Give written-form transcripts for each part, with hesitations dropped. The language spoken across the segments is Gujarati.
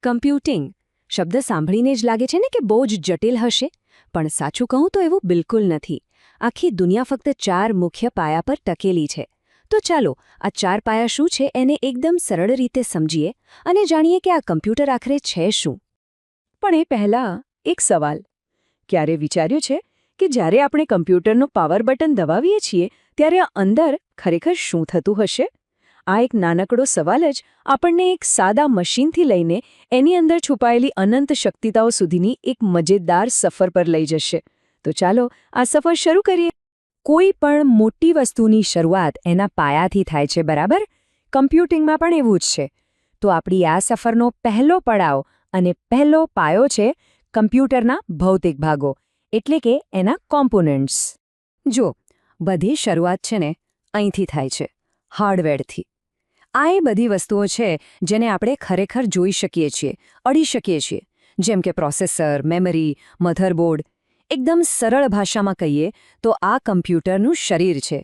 કમ્પ્યુટિંગ શબ્દ સાંભળીને જ લાગે છે ને કે બહુ જ જટિલ હશે, પણ સાચું કહું તો એવું બિલકુલ નથી. આખી દુનિયા ફક્ત 4 મુખ્ય પાયા પર ટકેલી છે. તો ચાલો આ 4 પાયા શું છે એને એકદમ સરળ રીતે સમજીએ અને જાણીએ કે આ કમ્પ્યુટર આખરે છે શું. પણ એ પહેલાં એક સવાલ. ક્યારે વિચાર્યું છે કે જ્યારે આપણે કમ્પ્યુટરનું પાવર બટન દબાવીએ છીએ ત્યારે અંદર ખરેખર શું થતું હશે? આ એક નાનકડો સવાલ જ આપણને એક સાદા મશીનથી લઈને એની અંદર છુપાયેલી અનંત શક્તિતાઓ સુધીની એક મજેદાર સફર પર લઈ જશે. તો ચાલો આ સફર શરૂ કરીએ. કોઈ પણ મોટી વસ્તુની શરૂઆત એના પાયાથી થાય છે, બરાબર? કમ્પ્યુટિંગમાં પણ એવું જ છે. તો આપણી આ સફરનો પહેલો પડાવ અને પહેલો પાયો છે કમ્પ્યુટરના ભૌતિક ભાગો, એટલે કે એના કોમ્પોનન્ટ્સ. જો બધી શરૂઆત છે ને અહીંથી થાય છે, હાર્ડવેરથી. આ એ બધી વસ્તુઓ છે જેને આપણે ખરેખર જોઈ શકીએ છીએ, અડી શકીએ છીએ, જેમ કે પ્રોસેસર, મેમરી, મધરબોર્ડ. એકદમ સરળ ભાષામાં કહીએ તો આ કમ્પ્યુટરનું શરીર છે,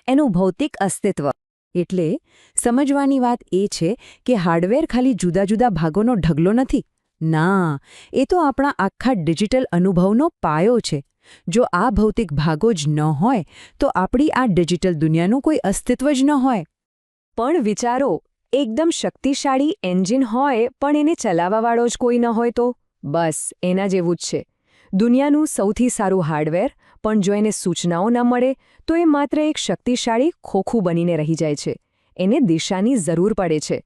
એનું ભૌતિક અસ્તિત્વ. એટલે સમજવાની વાત એ છે કે હાર્ડવેર ખાલી જુદા જુદા ભાગોનો ઢગલો નથી. ના, એ તો આપણા આખા ડિજિટલ અનુભવનો પાયો છે. જો આ ભૌતિક ભાગો જ ન હોય તો આપણી આ ડિજિટલ દુનિયાનું કોઈ અસ્તિત્વ જ ન હોય. પણ વિચારો, એકદમ શક્તિશાળી એન્જિન હોય પણ એને ચલાવવાવાળો જ કોઈ ન હોય તો? બસ એના જેવું જ છે. દુનિયાનું સૌથી સારું હાર્ડવેર, પણ જો એને સૂચનાઓ ન મળે તો એ માત્ર એક શક્તિશાળી ખોખું બનીને રહી જાય છે. એને દિશાની જરૂર પડે છે.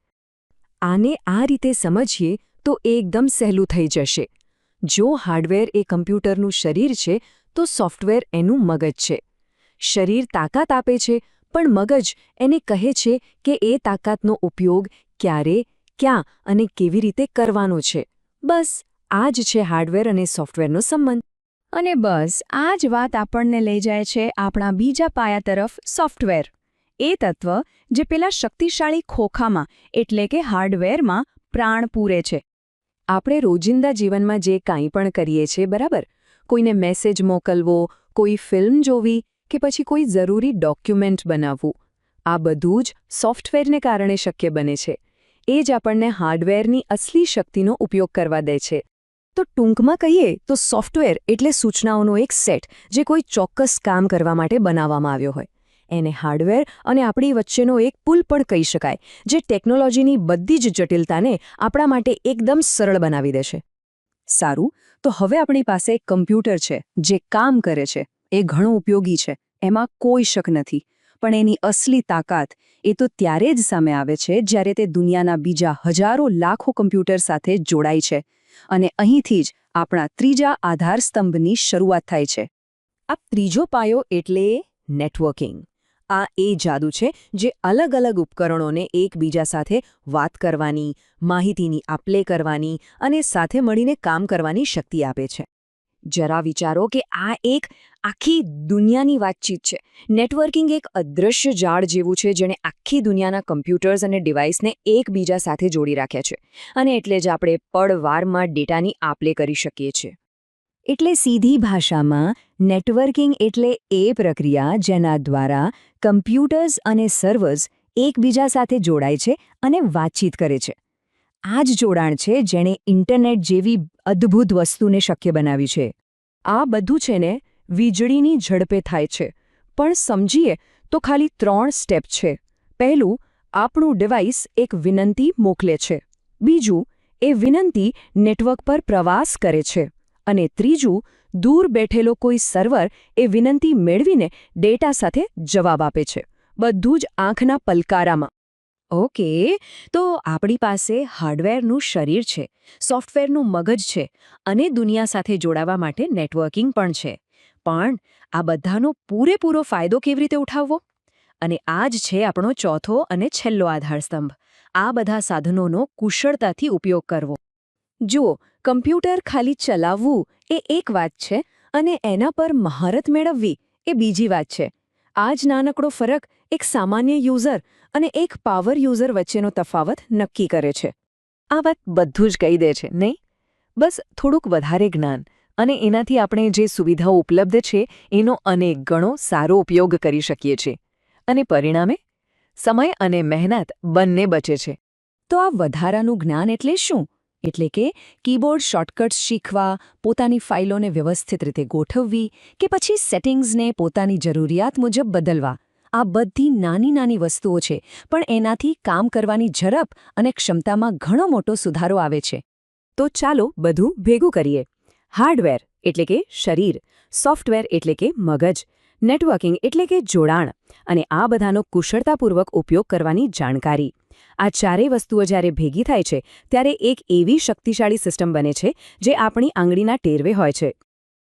આને આ રીતે સમજીએ તો એકદમ સહેલું થઈ જશે. જો હાર્ડવેર એ કમ્પ્યુટરનું શરીર છે તો સોફ્ટવેર એનું મગજ છે. શરીર તાકાત આપે છે, પણ મગજ એને કહે છે કે એ તાકાતનો ઉપયોગ ક્યારે, ક્યાં અને કેવી રીતે કરવાનો છે. બસ આ જ છે હાર્ડવેર અને સોફ્ટવેરનો સંબંધ. અને બસ આ જ વાત આપણને લઈ જાય છે આપણા બીજા પાયા તરફ, સોફ્ટવેર. એ તત્વ જે પેલા શક્તિશાળી ખોખામાં એટલે કે હાર્ડવેરમાં પ્રાણ પૂરે છે. આપણે રોજિંદા જીવનમાં જે કાંઈ પણ કરીએ છીએ, બરાબર? કોઈને મેસેજ મોકલવો, કોઈ ફિલ્મ જોવી કે પછી કોઈ જરૂરી ડોક્યુમેન્ટ બનાવવું, આ બધું જ સોફ્ટવેરને કારણે શક્ય બને છે. એ જ આપણને હાર્ડવેરની અસલી શક્તિનો ઉપયોગ કરવા દે છે. તો ટૂંકમાં કહીએ તો સોફ્ટવેર એટલે સૂચનાઓનો એક સેટ જે કોઈ ચોક્કસ કામ કરવા માટે બનાવવામાં આવ્યો હોય. એને હાર્ડવેર અને આપણી વચ્ચેનો એક પુલ પણ કહી શકાય, જે ટેકનોલોજીની બધી જ જટિલતાને આપણા માટે એકદમ સરળ બનાવી દેશે. સારું, તો હવે આપણી પાસે એક કમ્પ્યુટર છે જે કામ કરે છે. એ ઘણું ઉપયોગી છે, એમાં કોઈ શક નથી. પણ એની અસલી તાકાત એ તો ત્યારે જ સામે આવે છે જ્યારે તે દુનિયાના બીજા હજારો લાખો કમ્પ્યુટર સાથે જોડાય છે. અને અહીંથી જ આપણા ત્રીજા આધારસ્તંભની શરૂઆત થાય છે. આ ત્રીજો પાયો એટલે નેટવર્કિંગ. આ એ જાદુ છે જે અલગ અલગ ઉપકરણોને એકબીજા સાથે વાત કરવાની, માહિતીની આપ-લે કરવાની અને સાથે મળીને કામ કરવાની શક્તિ આપે છે. જરા વિચારો કે આ એક આખી દુનિયાની વાતચીત છે. નેટવર્કિંગ એક અદૃશ્ય જાળ જેવું છે જેણે આખી દુનિયાના કમ્પ્યુટર્સ અને ડિવાઇસને એકબીજા સાથે જોડી રાખ્યા છે. અને એટલે જ આપણે પળવારમાં ડેટાની આપ-લે કરી શકીએ છીએ. એટલે સીધી ભાષામાં નેટવર્કિંગ એટલે એ પ્રક્રિયા જેના દ્વારા કમ્પ્યુટર્સ અને સર્વર્સ એકબીજા સાથે જોડાય છે અને વાતચીત કરે છે. આ જ જોડાણ છે જેણે ઇન્ટરનેટ જેવી અદ્ભુત વસ્તુને શક્ય બનાવી છે. આ બધું છે ને વીજળીની ઝડપે થાય છે. પણ સમજીએ તો ખાલી 3 સ્ટેપ છે. પહેલું, આપણું ડિવાઇસ એક વિનંતી મોકલે છે. બીજું, એ વિનંતી નેટવર્ક પર પ્રવાસ કરે છે. અને ત્રીજું, દૂર બેઠેલો કોઈ સર્વર એ વિનંતી મેળવીને ડેટા સાથે જવાબ આપે છે. બધું જ આંખના પલકારામાં. ઓકે, તો આપણી પાસે હાર્ડવેરનું શરીર છે, સોફ્ટવેરનું મગજ છે અને દુનિયા સાથે જોડાવા માટે નેટવર્કિંગ પણ છે. પણ આ બધાનો પૂરેપૂરો ફાયદો કેવી રીતે ઉઠાવવો? અને આ જ છે આપણો ચોથો અને છેલ્લો આધારસ્તંભ. આ બધા સાધનોનો કુશળતાથી ઉપયોગ કરવો. જુઓ, કમ્પ્યુટર ખાલી ચલાવવું એ એક વાત છે અને એના પર મહારત મેળવવી એ બીજી વાત છે. આ જ નાનકડો ફરક એક સામાન્ય યુઝર અને એક પાવર યુઝર વચ્ચેનો તફાવત નક્કી કરે છે. આ વાત બધું જ કહી દે છે, નહીં? બસ થોડુંક વધારે જ્ઞાન અને એનાથી આપણે જે સુવિધાઓ ઉપલબ્ધ છે એનો અનેક ગણો સારો ઉપયોગ કરી શકીએ છીએ. અને પરિણામે સમય અને મહેનત બંને બચે છે. તો આ વધારાનું જ્ઞાન એટલે શું? એટલે કે કીબોર્ડ શોર્ટકટ્સ શીખવા, પોતાની ફાઇલોને વ્યવસ્થિત રીતે ગોઠવવી કે પછી સેટિંગ્સને પોતાની જરૂરિયાત મુજબ બદલવા. આ બધી નાની વસ્તુઓ છે, પણ એનાથી કામ કરવાની ઝડપ અને ક્ષમતામાં ઘણો મોટો સુધારો આવે છે. તો ચાલો બધું ભેગું કરીએ. હાર્ડવેર એટલે કે શરીર, સોફ્ટવેર એટલે કે મગજ, નેટવર્કિંગ એટલે કે જોડાણ, અને આ બધાનો કુશળતાપૂર્વક ઉપયોગ કરવાની જાણકારી. આ ચારેય વસ્તુઓ જ્યારે ભેગી થાય છે ત્યારે એક એવી શક્તિશાળી સિસ્ટમ બને છે જે આપણી આંગળીના ટેરવે હોય છે.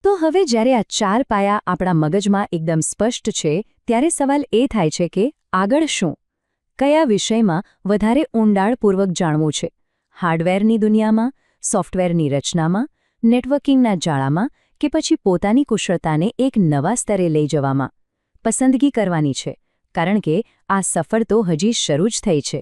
તો હવે જ્યારે આ 4 પાયા આપણા મગજમાં એકદમ સ્પષ્ટ છે, ત્યારે સવાલ એ થાય છે કે આગળ શું? કયા વિષયમાં વધારે ઊંડાણપૂર્વક જાણવું છે? હાર્ડવેરની દુનિયામાં, સોફ્ટવેરની રચનામાં, નેટવર્કિંગના જાળામાં કે પછી પોતાની કુશળતાને એક નવા સ્તરે લઈ જવામાં? પસંદગી કરવાની છે, કારણ કે આ સફર તો હજી શરૂ જ થઈ છે.